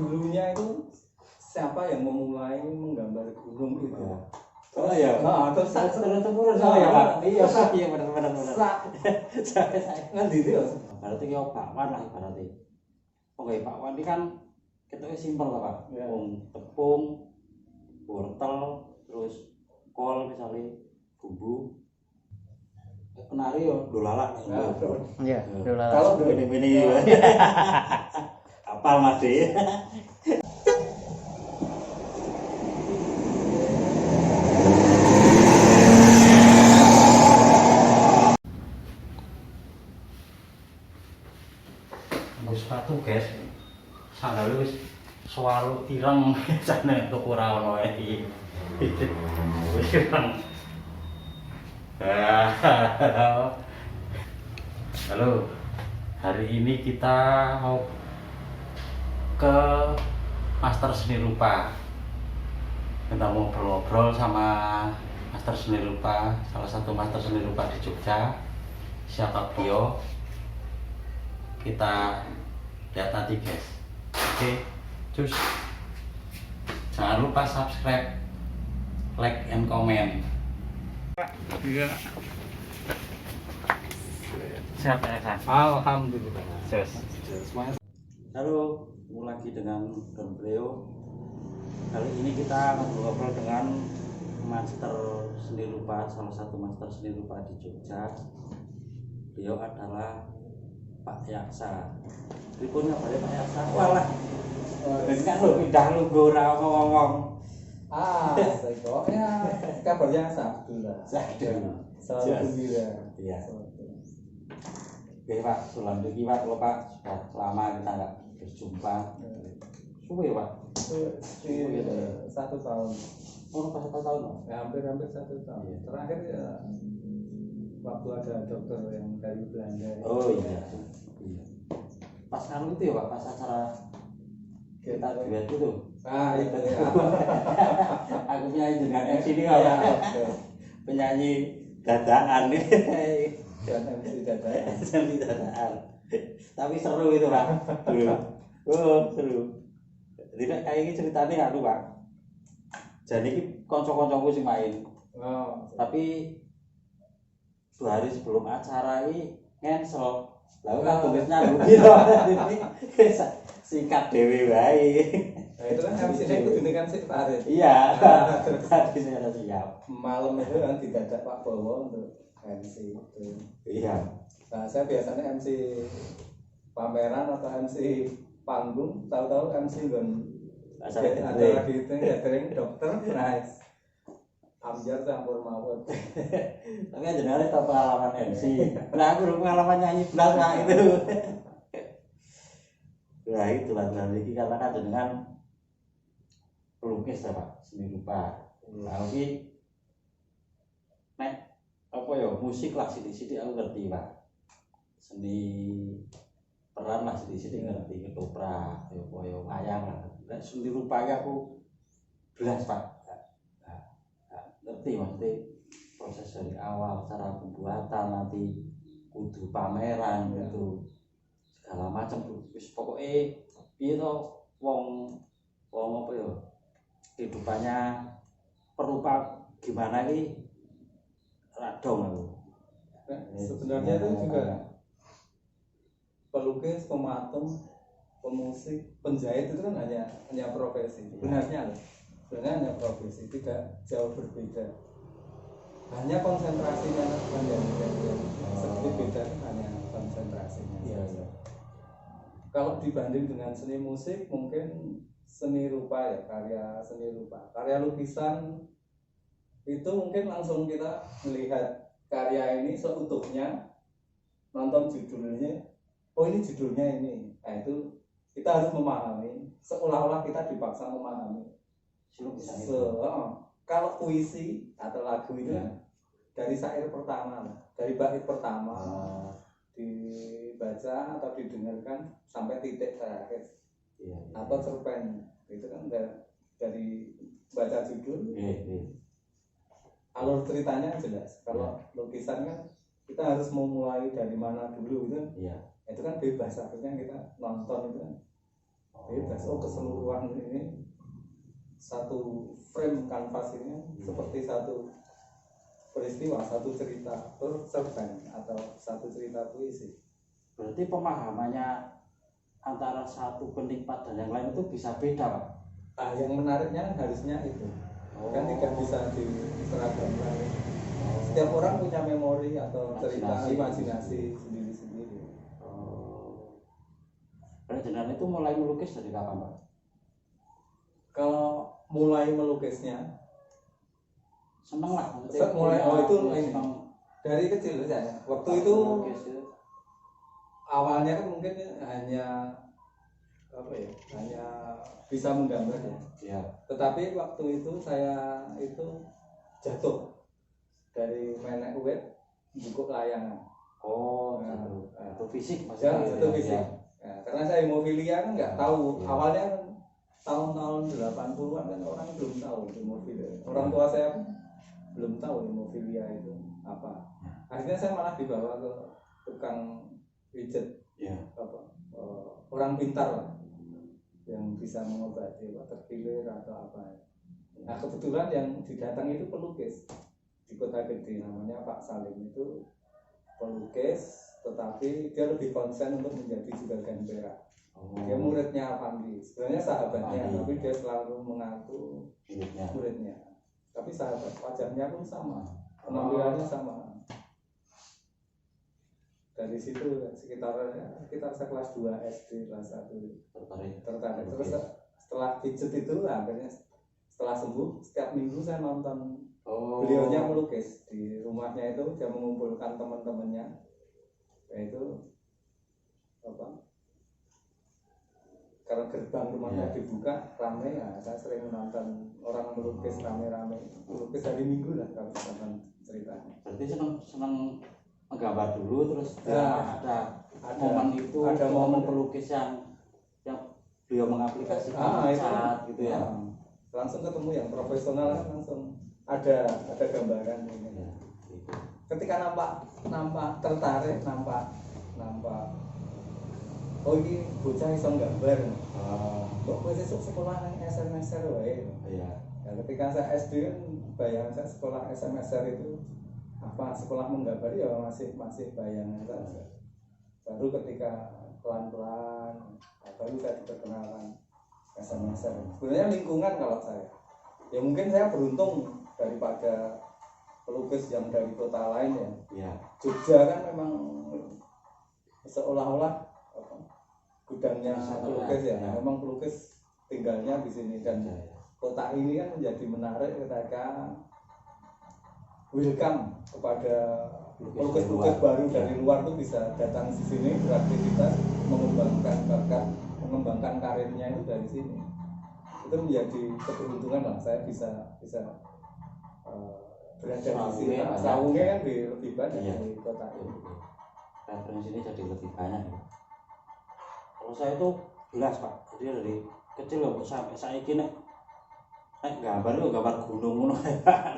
dulunya itu siapa yang memulai menggambar gunung itu? Oh iya. Terus Terus ya Pak. Iya bener. ngendi itu ya? Berarti ki Pak Wan lah ibaratnya. Oke Pak Wan ini kan ketoknya simpel lah Pak. Ya. Tepung, wortel, terus kol misalnya bumbu. Penari yo dolala. Iya, dolala. Kalau Bini-bini. Apal Mas De. Sepatu guys, sandal wis selalu ireng jane tuku ora ono iki. Wis ireng. Halo. Hari ini kita mau ke Master Seni Rupa. Kita mau ngobrol sama Master Seni Rupa, salah satu Master Seni Rupa di Jogja. Siapa beliau? Kita lihat nanti guys. Oke, cus. Jangan lupa subscribe, like, and comment. Iya. Siap ya, Kak? Alhamdulillah. Semuanya. Halo, ketemu lagi dengan beliau. Kali ini kita ngobrol dengan Master Seni Rupa, salah satu Master Seni Rupa di Jogja. Beliau adalah Pak Yaksa. Ripunnya Pak Yaksa. Walah. Jadi kan lu pindah lu ora ngomong. Pokoknya kabarnya Sabdullah. Selalu gembira. Iya. Oke Pak, Sulam iki Pak, kalau Pak sudah lama kita nggak berjumpa. Suwe Pak. Suwe 1 tahun. Oh, pas 1 tahun Pak. Ya, hampir 1 tahun. Iya. Terakhir ya waktu ada dokter yang dari Belanda. Oh iya. Iya. Pas anu itu ya Pak, pas acara kita duet itu. Itu ya. Aku penyanyi dengan MC ini Pak. Penyanyi dadakan nih. Dan MC dadakan. MC dadakan. Tapi seru itu Pak. Oh, seru. Tidak kayak ini ceritanya anu Pak. Jadi ini konco-koncoku sih main. Tapi 2 hari sebelum acara ini cancel. Lalu kan tulisnya rugi loh. Sikat dewe baik. Nah, itu kan MC-nya itu kan si Farid. Iya. Tadi saya siap. Malam itu kan didadak Pak Bowo untuk MC itu. Iya. Nah, saya biasanya MC pameran atau MC panggung, tahu-tahu MC gon acara gitu, gathering dokter, nice. Amjar campur mawon. Tapi jenenge tau pengalaman MC. Nah, aku pengalaman nyanyi belas Pak itu. Nah, itu lah iki karena kan dengan pelukis ya Pak, seni rupa. Nah, iki nek apa ya musik lah sithik-sithik aku ngerti Pak. Seni peran lah sithik-sithik ngerti ketoprak, ya apa ya wayang lah. Nek seni rupa aku belas Pak. Ngerti maksudnya proses dari awal cara pembuatan nanti kudu pameran itu segala macam wis pokoknya piye to wong apa ya kehidupannya perupa gimana ini radong aku. Sebenarnya itu juga pelukis, pematung, pemusik, penjahit itu kan hanya profesi. Sebenarnya hanya profesi, tidak jauh berbeda. Hanya konsentrasinya yang sedikit beda, hanya konsentrasinya. Iya. Kalau dibanding dengan seni musik, mungkin seni rupa ya, karya seni rupa, karya lukisan itu mungkin langsung kita melihat karya ini seutuhnya, nonton judulnya, oh ini judulnya ini. Nah itu kita harus memahami, seolah-olah kita dipaksa memahami. Kalau puisi atau lagu itu dari syair pertama, dari bait pertama dibaca atau didengarkan sampai titik terakhir, atau cerpen itu kan dari baca judul, alur ceritanya jelas. Kalau lukisan kan kita harus memulai dari mana dulu gitu. Itu kan bebas, akhirnya kita nonton itu kan bebas. Oh, keseluruhan ini satu frame kanvas ini seperti satu peristiwa, satu cerita cerpen atau satu cerita puisi. Berarti pemahamannya antara satu penikmat dan yang lain itu bisa beda, Pak? Yang menariknya harusnya itu kan tidak bisa diseragamkan. Setiap orang punya memori atau cerita imajinasi sendiri-sendiri. Jenengan itu mulai melukis dari kapan, Pak? Kalau mulai melukisnya seneng lah. Mulai itu dari kecil saja. Waktu itu awalnya kan mungkin hanya hanya bisa menggambar ya. Ya. Tetapi waktu itu saya itu jatuh dari menek uwet buku layangan. Oh, itu fisik Ya, maksudnya. itu fisik. Ya, karena saya hemofilia kan nggak tahu. Awalnya kan tahun-tahun 80-an kan orang belum tahu hemofilia. Orang tua saya belum tahu hemofilia itu apa. Akhirnya saya malah dibawa ke tukang pijet. Ya. Orang pintar lah yang bisa mengobati terkilir atau apa. Nah, kebetulan yang didatangi itu pelukis di Kota Gede, namanya Pak Salim. Itu pelukis, tetapi dia lebih konsen untuk menjadi juragan perak. Dia muridnya Pandi, sebenarnya sahabatnya, tapi dia selalu mengaku muridnya. Tapi sahabat, wajahnya pun sama, penampilannya sama. Dari situ sekitar saya kelas 2 SD, kelas 1 tertarik. Terus setelah pijet itu akhirnya setelah sembuh, setiap minggu saya nonton beliaunya melukis di rumahnya. Itu dia mengumpulkan teman-temannya, yaitu kalau gerbang rumahnya dibuka ramai, ya saya sering menonton orang melukis rame-rame, melukis hari Minggu lah kalau misalkan ceritanya. Berarti senang menggambar dulu, terus ada momen itu, ada momen pelukis yang beliau mengaplikasikan cat gitu ya. Langsung ketemu yang profesional kan langsung ada gambaran ini. Ya, gitu. Ketika nampak tertarik, nampak oh ini bocah iso gambar. Kok besok sekolah nang SMSR wae. Iya. Ya, ketika saya SD kan bayangan saya sekolah SMSR itu apa, sekolah menggambar ya masih bayangan saja. Baru ketika pelan-pelan baru saya diperkenalkan SMSR. Sebenarnya lingkungan kalau saya. Ya mungkin saya beruntung daripada pelukis yang dari kota lain ya. Iya. Jogja kan memang seolah-olah gudangnya pelukis ya. Memang pelukis tinggalnya di sini, dan kota ini kan menjadi menarik ketika welcome kepada pelukis-pelukis baru dari luar tuh bisa datang di sini beraktivitas, mengembangkan bakat, mengembangkan karirnya itu dari sini. Itu menjadi keberuntungan lah saya bisa berada di sini. Saungnya kan lebih banyak di kota ini. Referensinya jadi lebih banyak. Kalau saya itu jelas Pak, jadi dari kecil loh sampai saya ini gambar gunung ngono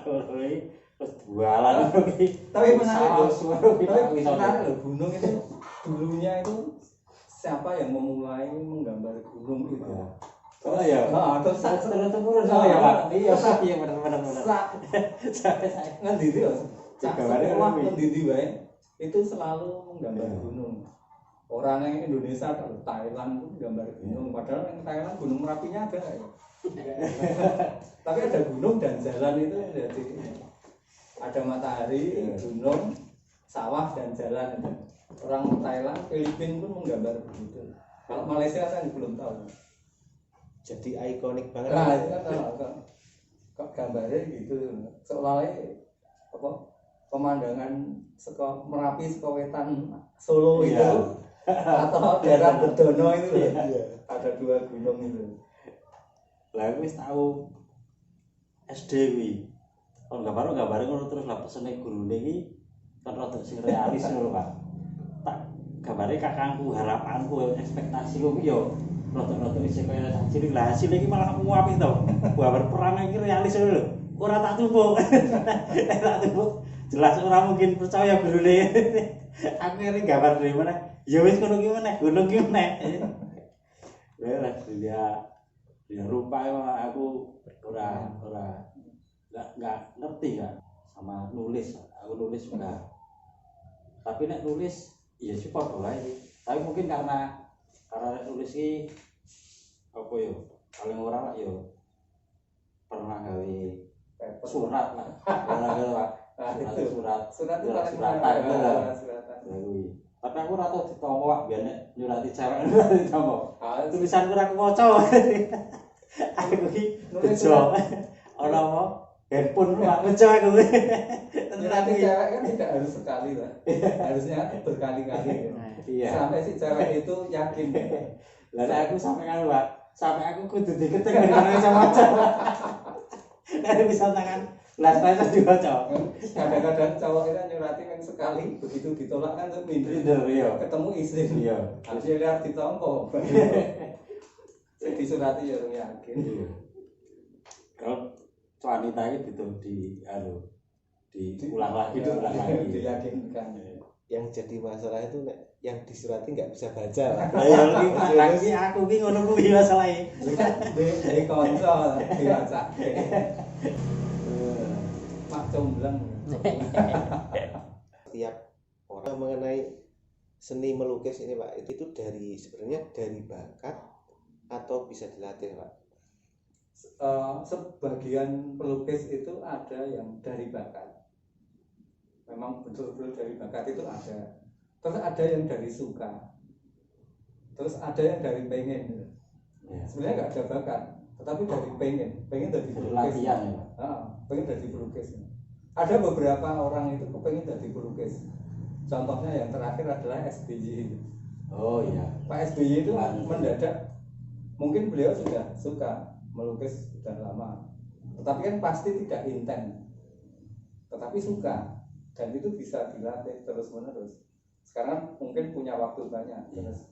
terus jualan. Tapi menarik loh, gunung itu dulunya itu siapa yang memulai menggambar gunung itu? Oh ya. Terus turun-turun ya Pak. Iya benar. Ngendi ya? Sekolah ngendi wae itu selalu menggambar gunung. Orang yang Indonesia kalau Thailand pun gambar gunung, padahal yang Thailand Gunung Merapinya ada ya. Tapi ada gunung dan jalan itu jadi ada matahari, gunung, sawah dan jalan. Orang Thailand, Filipina pun menggambar begitu. Kalau Malaysia saya belum tahu. Jadi ikonik banget. Nah, itu kan kok gambarnya gitu. Seolah-olah pemandangan Merapi Wetan Solo itu atau daerah Bedono itu ada dua gunung itu. Lah aku wis tahu SD wi. Kalau gambar ngono terus lah pesene gurune iki kan rada sing realis ngono Pak. Tak gambare kakangku, harapanku, ekspektasiku ki yo rada-rada isih kaya cilik. Lah hasil iki malah apik to. Gambar perang iki realis ngono lho. Ora tak tumpuk. Tak tumpuk. Jelas ora mungkin percaya gurune. Aku ngene gambar dari mana? Ya wis ngono ki meneh, gunung ki meneh. beres dia rupa ya aku nggak ngerti kan sama nulis. Aku nulis enggak, tapi nek nulis ya sih padha wae. Tapi mungkin karena nulis iki apa yo paling ora lah yo pernah gawe surat lah. Surat itu suratan. Tapi aku ora tau ditampa wak biyen nek nyurati cewek ora ditampa. Tulisan ora aku maca. Aku iki kerja ora apa handphone ora maca aku. Nyurati cewek kan tidak harus sekali lah. Harusnya berkali-kali. Iya. Sampai si cewek itu yakin. Lah aku sampai kan Pak, sampai aku kudu diketek dengan maca-maca. Nek bisa tangan las-las diwaca. Kadang-kadang cowok itu nyurati kan sekali, begitu ditolak kan tuh minder. Iya. Ketemu istri. Iya. Habis lihat ditompo. Sing disurati ya orang yakin. Iya. Kalau wanita itu diulang lagi. Diyakinkan. Yang jadi masalah itu yang disurati nggak bisa baca lah. Lagi aku ki ngono kuwi masalahe. Dari konsol dibaca. Mak comblang. Tiap orang mengenai seni melukis ini Pak, itu sebenarnya dari bakat atau bisa dilatih Pak? Sebagian pelukis itu ada yang dari bakat. Memang betul-betul dari bakat itu ada. Terus ada yang dari suka. Terus ada yang dari pengen. Ya. Sebenarnya nggak ada bakat, tetapi dari pengen dari pelukis. Latihan ya. Pengen dari pelukis. Ada beberapa orang itu kepengen dari pelukis. Contohnya yang terakhir adalah SBY. Oh iya. Pak SBY itu mendadak, mungkin beliau sudah suka melukis sudah lama, tetapi kan pasti tidak intens, tetapi suka. Dan itu bisa dilatih terus-menerus. Sekarang mungkin punya waktu banyak terus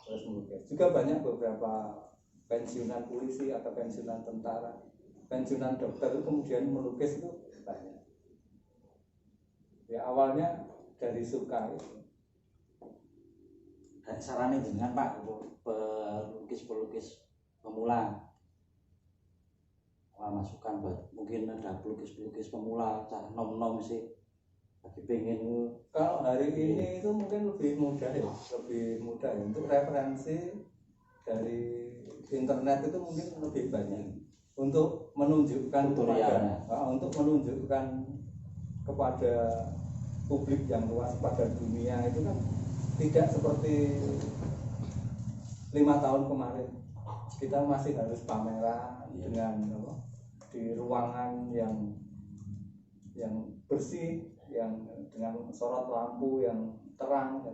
melukis. Juga banyak beberapa pensiunan polisi atau pensiunan tentara, pensiunan dokter itu kemudian melukis itu banyak. Ya awalnya dari suka itu. Dan sarannya dengan Pak untuk pelukis pemula. Masukan buat mungkin ada pelukis pemula cah nom-nom sih. Lagi pengen kalau hari ini itu mungkin lebih mudah ya, untuk referensi dari internet itu mungkin lebih banyak untuk menunjukkan kepada publik yang luas, pada dunia itu kan tidak seperti 5 tahun kemarin. Kita masih harus pameran dengan di ruangan yang bersih, yang dengan sorot lampu yang terang, ya,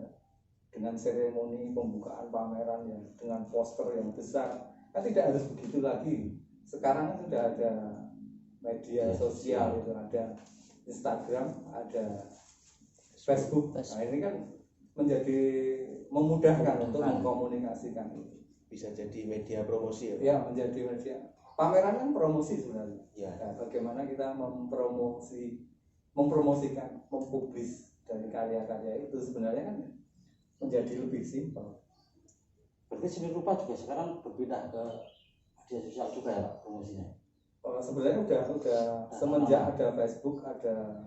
dengan seremoni pembukaan pameran yang dengan poster yang besar. Kan tidak harus begitu lagi. Sekarang sudah ada media sosial, itu ada Instagram, ada Facebook. Nah ini kan menjadi memudahkan untuk mengkomunikasikan itu. Bisa jadi media promosi ya? Ya, menjadi media. Pameran kan promosi sebenarnya. Ya. Nah, bagaimana kita mempromosikan, mempublis dari karya-karya itu sebenarnya kan menjadi lebih simpel. Berarti seni rupa juga sekarang berpindah ke media sosial juga ya Pak promosinya? Sebenarnya udah semenjak ada Facebook, ada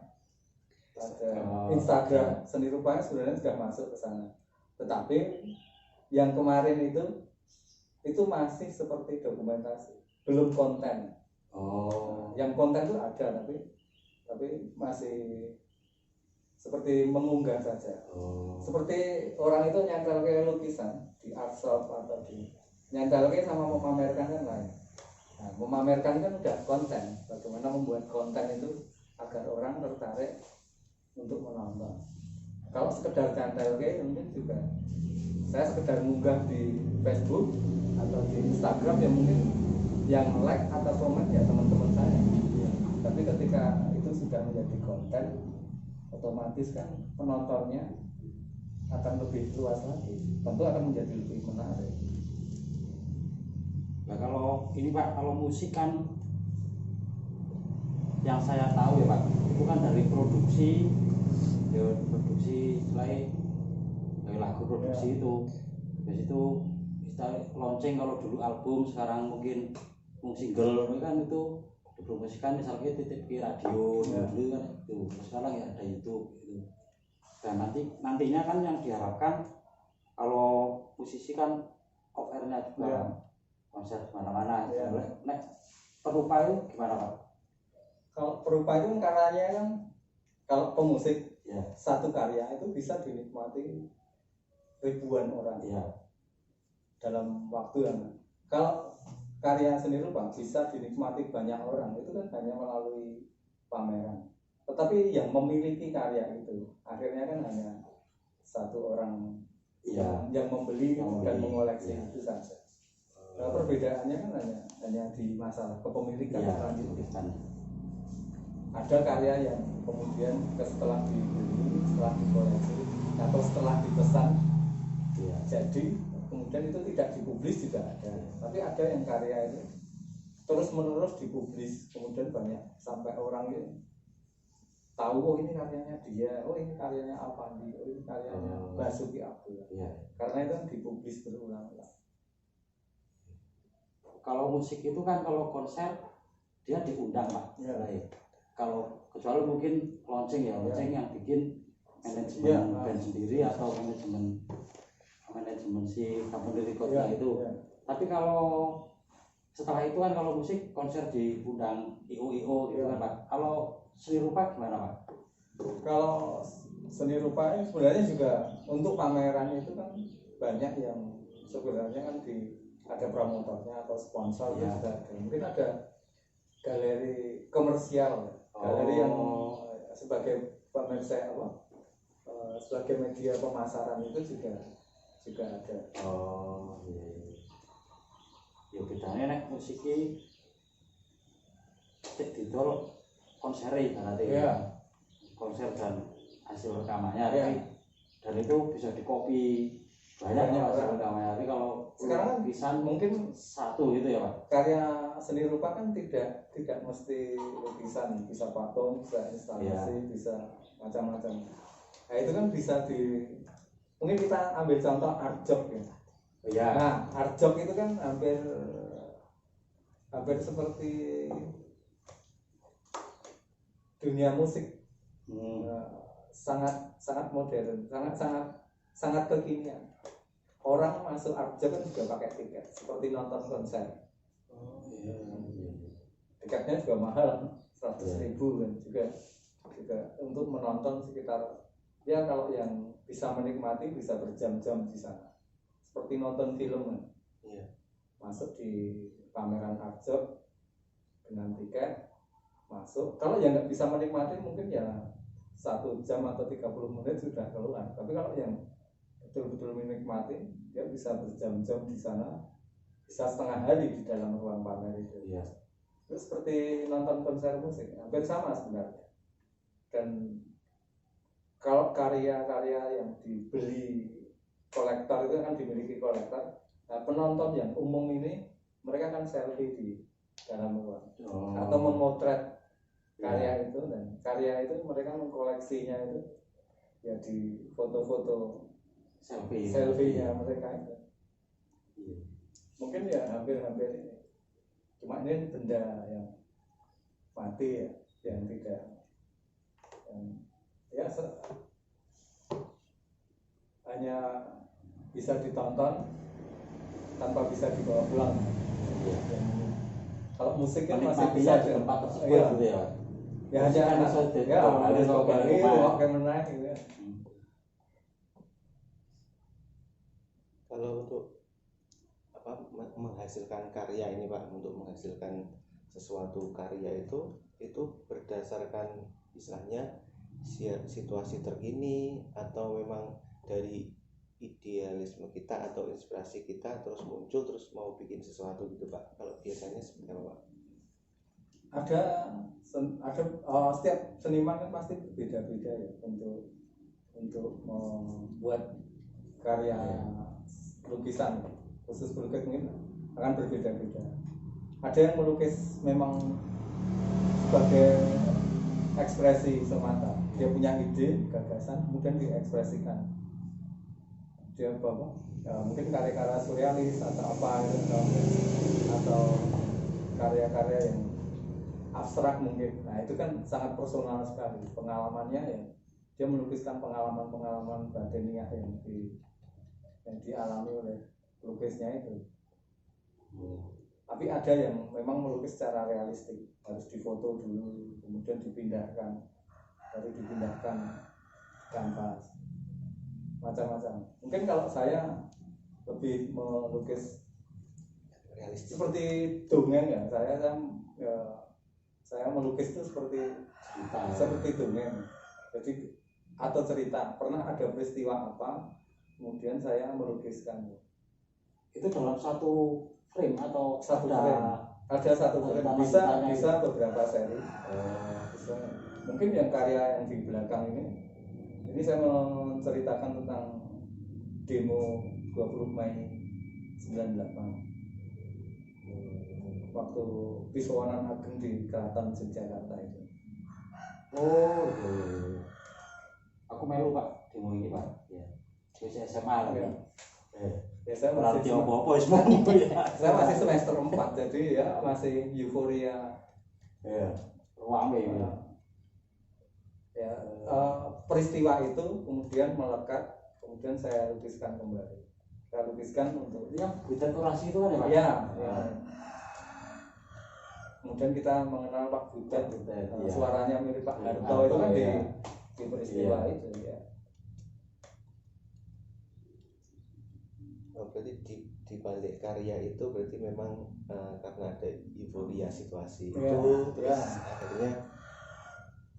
Instagram, seni rupanya sebenarnya sudah masuk ke sana. Tetapi yang kemarin itu masih seperti dokumentasi, belum konten. Yang konten itu ada tapi masih seperti mengunggah saja. Seperti orang itu nyantel ke lukisan di art shop atau di nyantel ke sama memamerkan kan lain. Nah, memamerkan kan udah konten. Bagaimana membuat konten itu agar orang tertarik untuk menonton. Kalau sekedar nyantel ke mungkin juga saya sekedar munggah di Facebook atau di Instagram ya mungkin yang like atau komen ya teman-teman saya. Tapi ketika itu sudah menjadi konten, otomatis kan penontonnya akan lebih luas lagi, tentu akan menjadi lebih menarik. Nah kalau ini Pak, kalau musik kan yang saya tahu ya Pak, itu kan dari produksi selain dari lagu produksi itu, habis itu launching, kalau dulu album, sekarang mungkin single kan itu dipromosikan misalnya titip ke radio dulu kan itu, sekarang ya ada YouTube gitu. Dan nantinya kan yang diharapkan kalau musisi kan off airnya juga konser kemana-mana. Nek perupa itu gimana Pak? Kalau perupa itu karyanya kan, kalau pemusik satu karya itu bisa dinikmati ribuan orang dalam waktu yang, kalau karya seni rupa bisa dinikmati banyak orang, itu kan hanya melalui pameran. Tetapi yang memiliki karya itu akhirnya kan hanya satu orang yang membeli dan mengoleksi itu saja. Nah, perbedaannya kan hanya di masalah kepemilikan lanjutan. Ada karya yang kemudian setelah dibeli, setelah dikoleksi atau setelah dipesan jadi kemudian itu tidak dipublis juga ada. Tapi ada yang karya itu terus menerus dipublis, kemudian banyak sampai orang itu tahu, oh ini karyanya dia, oh ini karyanya Alpandi, oh ini karyanya Basuki Abdullah. Karena itu kan dipublis berulang-ulang. Kalau musik itu kan kalau konser dia diundang Pak. Kalau kecuali mungkin launching yang bikin manajemen band sendiri atau manajemen si company recordnya itu. Tapi kalau setelah itu kan kalau musik konser diundang IO gitu kan Pak. Kalau seni rupa gimana Pak? Kalau seni rupa ini sebenarnya juga untuk pameran itu kan banyak yang sebenarnya kan ada promotornya atau sponsor juga ada. Mungkin ada galeri komersial, galeri yang sebagai pemirsa sebagai media pemasaran itu juga ada. Ya bedanya nek musiki cek didol konser berarti konser dan hasil rekamannya dan itu bisa dikopi banyak hasil rekamannya. Tapi kalau sekarang lukisan mungkin satu gitu ya Pak. Karya seni rupa kan tidak mesti lukisan, bisa patung, bisa instalasi, bisa macam-macam. Nah itu kan bisa mungkin kita ambil contoh art job ya. Nah art job itu kan hampir seperti dunia musik, sangat modern, sangat kekinian. Orang masuk art job kan juga pakai tiket, seperti nonton konser. Tiketnya juga mahal, 100.000 kan juga untuk menonton sekitar, ya kalau yang bisa menikmati bisa berjam-jam di sana, seperti nonton film kan. Masuk di pameran art job dengan tiket masuk. Kalau yang nggak bisa menikmati mungkin ya 1 jam atau 30 menit sudah keluar. Tapi kalau yang betul-betul menikmati, dia bisa berjam-jam di sana, bisa setengah hari di dalam ruang pamer itu. Terus seperti nonton konser musik, hampir sama sebenarnya. Dan kalau karya-karya yang dibeli kolektor itu kan dimiliki kolektor. Nah, penonton yang umum ini mereka kan selfie di dalam ruang atau memotret karya itu, dan karya itu mereka mengkoleksinya itu ya di foto-foto selfie-nya mereka itu. Mungkin ya hampir ini. Cuma ini benda yang mati ya, yang tidak hanya bisa ditonton tanpa bisa dibawa pulang. Kalau musik kan masih bisa di tempat tersebut gitu ya. Ya hanya harus kembali pakai menaik gitu ya. Kalau untuk menghasilkan karya ini Pak, untuk menghasilkan sesuatu karya itu berdasarkan istilahnya situasi terkini atau memang dari idealisme kita atau inspirasi kita terus muncul terus mau bikin sesuatu gitu Pak. Kalau biasanya seperti apa Pak? Ada setiap seniman kan pasti berbeda-beda ya untuk membuat karya lukisan, khusus pelukis mungkin akan berbeda-beda. Ada yang melukis memang sebagai ekspresi semata, dia punya ide, gagasan, kemudian diekspresikan dia bawa mungkin karya-karya surrealis atau apa gitu, atau karya-karya yang abstrak mungkin. Nah itu kan sangat personal sekali pengalamannya ya. Dia melukiskan pengalaman-pengalaman batiniah yang dialami oleh pelukisnya itu. Tapi ada yang memang melukis secara realistik, harus difoto dulu, kemudian dipindahkan, baru dipindahkan kanvas, macam-macam. Mungkin kalau saya lebih melukis realistis seperti dongeng ya, saya melukis itu seperti dongeng. Jadi atau cerita, pernah ada peristiwa apa, kemudian saya melukiskan. Itu dalam satu frame atau Satu frame. Ada satu frame, bisa beberapa seri. Bisa. Mungkin yang karya yang di belakang ini saya menceritakan tentang demo 20 Mei 98 waktu Piswanan Ageng di Keraton Yogyakarta itu. Oh, aku melu Pak demo ini Pak. Ya. Di SMA Ya. ya. Saya Berarti masih apa semua ya. saya masih semester 4, jadi ya masih euforia. Ya. Ruame ya. Ya, peristiwa itu kemudian melekat, kemudian saya lukiskan kembali. Saya lukiskan untuk Yang butet orasi itu kan ya Pak? ya. Kemudian kita mengenal Pak Butet, ya. suaranya mirip Pak Harto itu kan di peristiwa itu ya. berarti di balik karya itu berarti memang karena ada euforia situasi itu terus akhirnya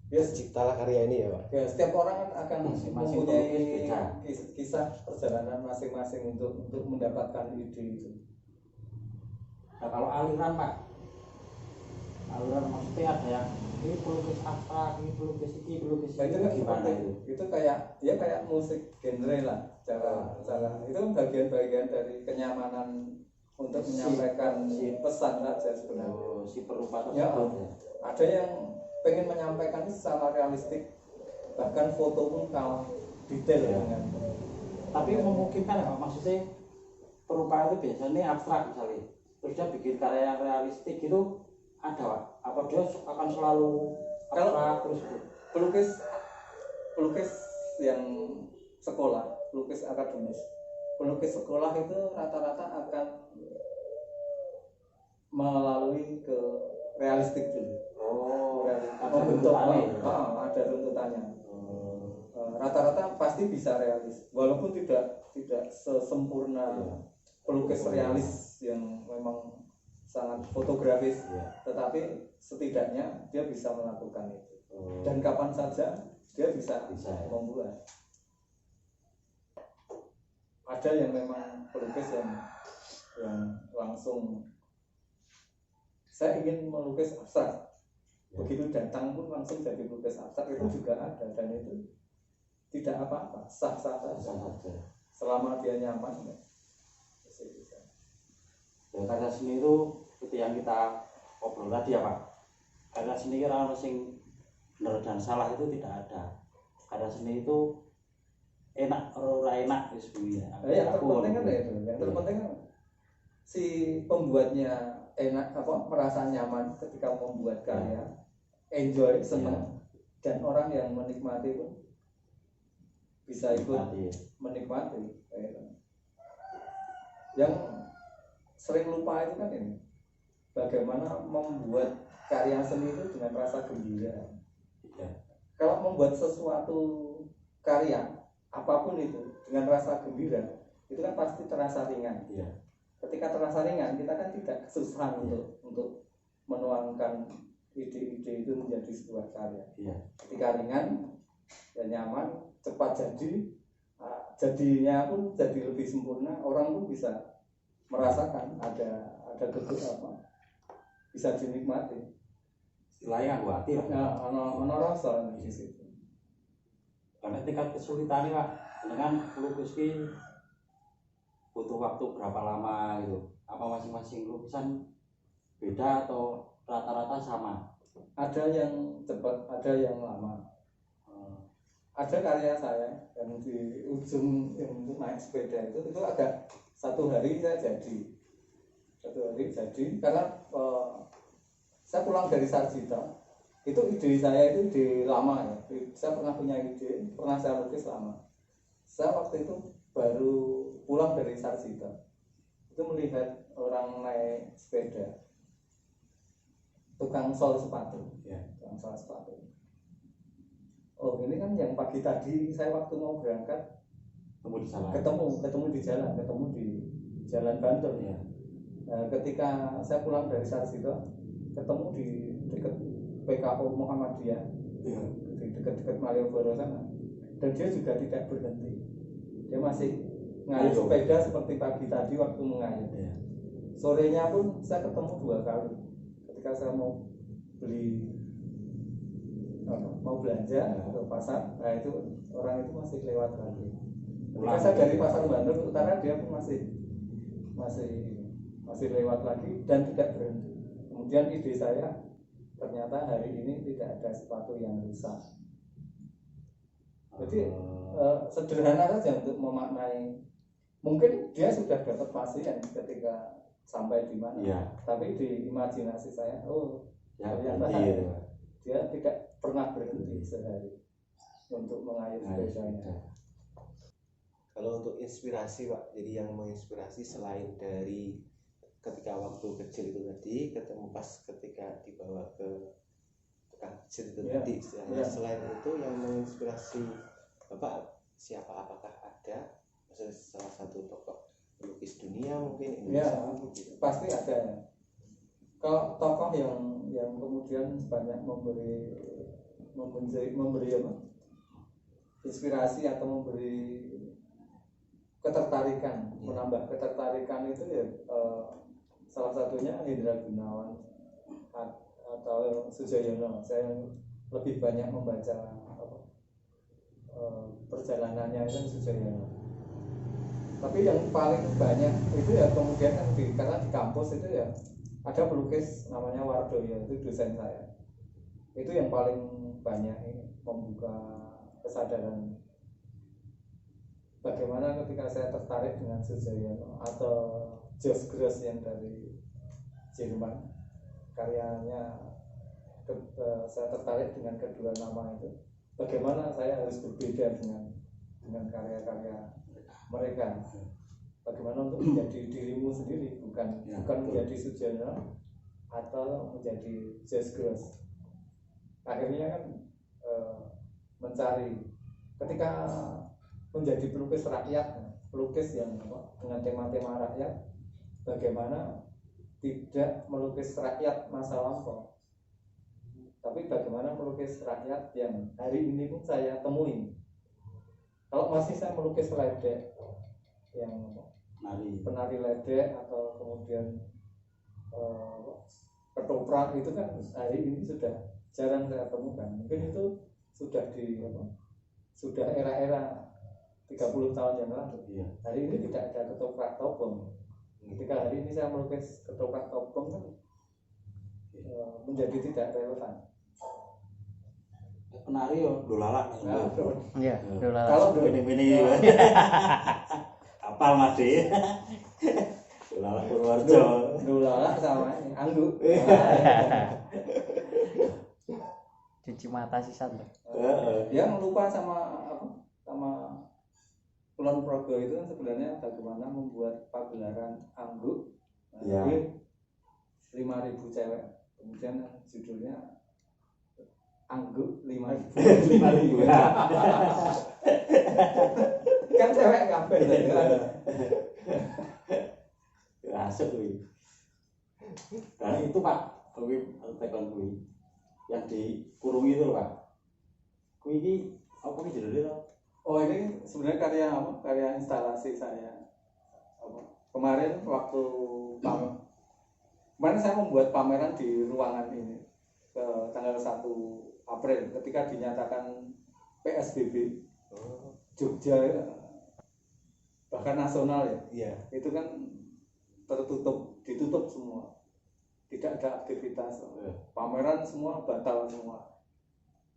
terciptalah karya ini ya Pak. Ya, setiap orang akan Masing-masing mempunyai pelukis kisah perjalanan masing-masing untuk mendapatkan ide itu. Nah, kalau aliran Pak, aliran maksudnya ada yang ini pelukis abstrak, ini pelukis Nah, itu kan gimana seperti, itu? itu kayak musik genre lah, cara itu kan bagian-bagian dari kenyamanan untuk menyampaikan pesan saja sebenarnya. Si perupa Ya, tersebut ya. ada yang pengen menyampaikan secara realistik, bahkan foto pun kalah detail dengan. Tapi memungkinkan ya Pak, maksudnya perupa itu biasanya abstrak misalnya, terus dia bikin karya yang realistik itu ada Pak? Apa dia akan selalu abstrak terus itu? Pelukis yang sekolah, pelukis akademis, pelukis sekolah itu rata-rata akan melalui ke realistik dulu. Membentuk ada tuntutannya. Rata-rata pasti bisa realis, walaupun tidak sesempurna pelukis realis yang memang sangat fotografis, tetapi setidaknya dia bisa melakukan itu. Dan kapan saja dia bisa membuat. Ada yang memang pelukis yang langsung saya ingin melukis abstrak. Begitu datang pun langsung jadi pelukis abstrak, itu juga ada, dan itu tidak apa-apa, sah-sah saja selama dia nyaman. Ya, karya seni itu seperti yang kita obrol tadi ya Pak. Karya seni orang sing benar dan salah itu tidak ada. Karya seni itu enak ora enak wis kuwi. Yang terpenting kan itu, yang terpenting kan si pembuatnya enak, merasa nyaman ketika membuat karya, enjoy, senang, dan orang yang menikmati pun bisa ikut menikmati. Yang sering lupa itu kan ini, bagaimana membuat karya seni itu dengan rasa gembira. Kalau membuat sesuatu karya apapun itu dengan rasa gembira, itu kan pasti terasa ringan. Ketika terasa ringan, kita kan tidak kesusahan untuk menuangkan ide-ide itu menjadi sebuah karya. Ketika ringan dan nyaman, cepat jadi, jadinya pun jadi lebih sempurna. Orang pun bisa merasakan ada bisa dinikmati. Istilahnya gua hati Ya, ono rasa di situ. Karena tingkat kesulitannya Pak, dengan pelukis ini butuh waktu berapa lama gitu? Apa masing-masing lukisan beda atau rata-rata sama? Ada yang cepat, ada yang lama. ada karya saya yang di ujung yang untuk naik sepeda itu agak satu hari jadi karena saya pulang dari Sarjito itu ide saya itu ide lama ya, saya pernah punya ide, pernah saya lukis lama. Saya waktu itu baru pulang dari Sarjito itu melihat orang naik sepeda, tukang sol sepatu, tukang sol sepatu. Oh ini kan yang pagi tadi saya waktu mau berangkat ketemu di jalan Bantul ya. Nah, ketika saya pulang dari Sarjito ketemu di dekat PKO Muhammadiyah di dekat Malioboro sana, dan dia juga tidak berhenti, dia masih ngayuh sepeda seperti pagi tadi waktu mengayuh. Sorenya pun saya ketemu 2 kali ketika saya mau belanja ke pasar. Nah itu orang itu masih lewat lagi. Ketika saya dari pasar Bandung Utara dia pun masih lewat lagi dan tidak berhenti. Kemudian ide saya ternyata hari ini tidak ada sepatu yang rusak. Jadi sederhana saja untuk memaknai. Mungkin dia sudah dapat pasien ketika sampai di mana, tapi di imajinasi saya, ternyata dia tidak pernah berhenti sehari untuk mengayuh sepedanya. Kalau untuk inspirasi Pak, jadi yang menginspirasi selain dari ketika waktu kecil itu tadi ketemu pas ketika dibawa ke tukang kecil itu tadi istilahnya, selain itu yang menginspirasi Bapak siapa? Apakah ada maksudnya salah satu tokoh pelukis dunia mungkin Indonesia? Gitu. Pasti ada ya. Kalau tokoh yang kemudian banyak memberi apa? Inspirasi atau memberi ketertarikan, menambah ketertarikan itu ya salah satunya Hendra Gunawan atau Sujoyono. Saya lebih banyak membaca perjalanannya itu Sujoyono. Tapi yang paling banyak itu ya kemudian karena di kampus itu ya ada pelukis namanya Wardoyo, itu dosen saya. Itu yang paling banyak ini membuka kesadaran bagaimana ketika saya tertarik dengan Sujoyono atau Jos Gross yang dari Jerman, karyanya saya tertarik dengan kedua nama itu. Bagaimana saya harus berbeda dengan karya-karya mereka. Bagaimana untuk menjadi dirimu sendiri, bukan menjadi Sujoyono atau menjadi Jos Gross. Akhirnya kan mencari ketika menjadi pelukis rakyat, pelukis yang dengan tema-tema rakyat, bagaimana tidak melukis rakyat masa lampau, tapi bagaimana melukis rakyat yang hari ini pun saya temui. Kalau masih saya melukis ledek, yang penari ledek atau kemudian ketoprak itu kan hari ini sudah jarang saya temukan. Mungkin itu sudah era-era 30 tahun yang lalu. Hari ini tidak ada ketoprak topeng. Ketika hari ini saya melukis ketoprak topeng kan menjadi tidak relevan. Penari yo dolala. Iya, dolala. Kalau ini apal Mas De. Dolala Purworejo. Dolala sama ini Anggu. Cuci mata sisa tuh. Dia lupa sama Kulon Progo itu kan sebenarnya bagaimana membuat pagelaran Anggu. Jadi 5.000 cewek. Kemudian judulnya Anggu 5.000. Kan cewek kabeh kan. Asik kuwi. Dan itu Pak, kuwi tekon kuwi. Yang dikurungi itu Pak. Kuwi iki apa iki judulnya? Oh ini sebenarnya karya instalasi saya. Kemarin waktu kemarin saya membuat pameran di ruangan ini ke tanggal 1 April ketika dinyatakan PSBB Jogja bahkan nasional ya. Itu kan ditutup semua, tidak ada aktivitas, pameran semua batal semua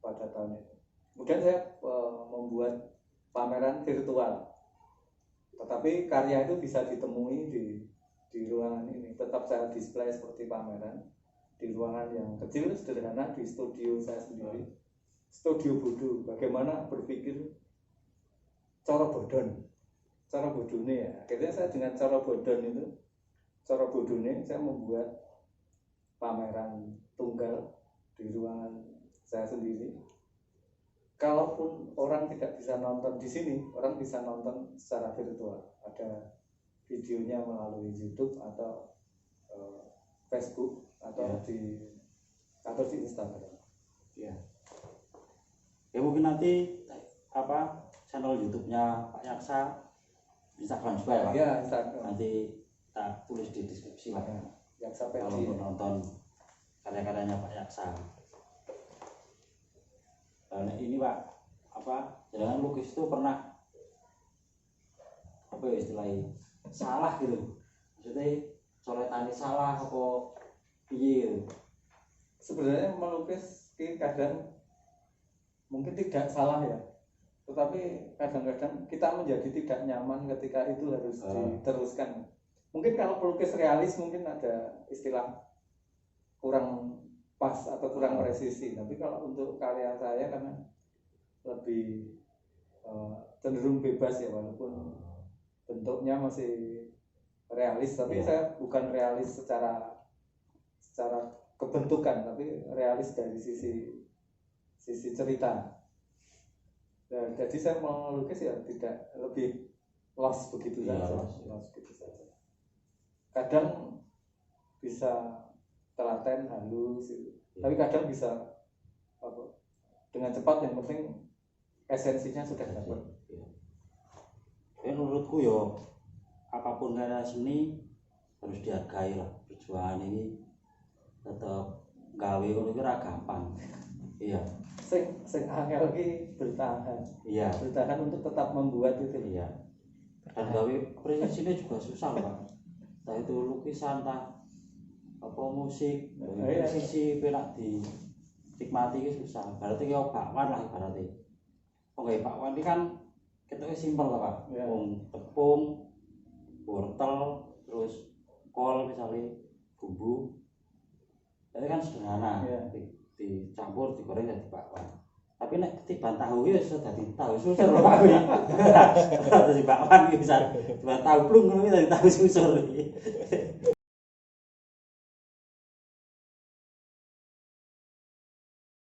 pada tahun itu. Kemudian saya membuat pameran virtual, tetapi karya itu bisa ditemui di ruangan ini. Tetap saya display seperti pameran di ruangan yang kecil sederhana di studio saya sendiri, studio bodoh. Bagaimana berpikir cara bodon, cara bodone ya. Akhirnya saya dengan cara bodon itu, cara bodone saya membuat pameran tunggal di ruangan saya sendiri. Kalaupun orang tidak bisa nonton di sini, orang bisa nonton secara virtual. Ada videonya melalui YouTube atau Facebook atau di Instagram. Ya. Ya mungkin nanti channel YouTube-nya Pak Yaksa, Instagram juga ya Pak? Ya, Instagram. Nanti kita tulis di deskripsi Pak. Ya, Yaksa Kalau Pedi. mau nonton karya-karyanya Pak Yaksa. Nah, ini Pak, jangan lukis itu pernah apa ya istilahnya salah gitu, maksudnya coretannya salah apa piye gitu. Sebenarnya melukis kadang mungkin tidak salah ya, tetapi kadang-kadang kita menjadi tidak nyaman ketika itu harus diteruskan. Mungkin kalau pelukis realis mungkin ada istilah kurang pas atau kurang presisi, tapi kalau untuk karya saya karena lebih cenderung bebas ya, walaupun bentuknya masih realis, tapi saya bukan realis secara kebentukan, tapi realis dari sisi cerita. Nah, jadi saya melukis ya tidak lebih los begitu saja, los begitu saja. Kadang bisa telaten halus gitu. Tapi kadang bisa dengan cepat, yang penting esensinya sudah dapat. Menurutku yo apapun karya seni harus dihargai lah. Perjuangan ini tetap gawe ngono ora gampang. Iya. Sing angel iki bertahan. Iya. Bertahan untuk tetap membuat itu. Iya. Dan gawe presisinya juga susah Pak. Entah itu lukisan, entah musik, presisi penak dinikmati itu susah. Berarti ya bakwan lah ibaratnya. Oke, bakwan ini kan kita simpel lah Pak. Tepung, wortel, terus kol misalnya, bumbu. Itu kan sederhana. Dicampur, digoreng jadi bakwan. Tapi nek ketiban tahu ya sudah dadi tahu susur lho Pak. Dadi bakwan iki bisa tiban tahu plung ngono dadi tahu susur iki.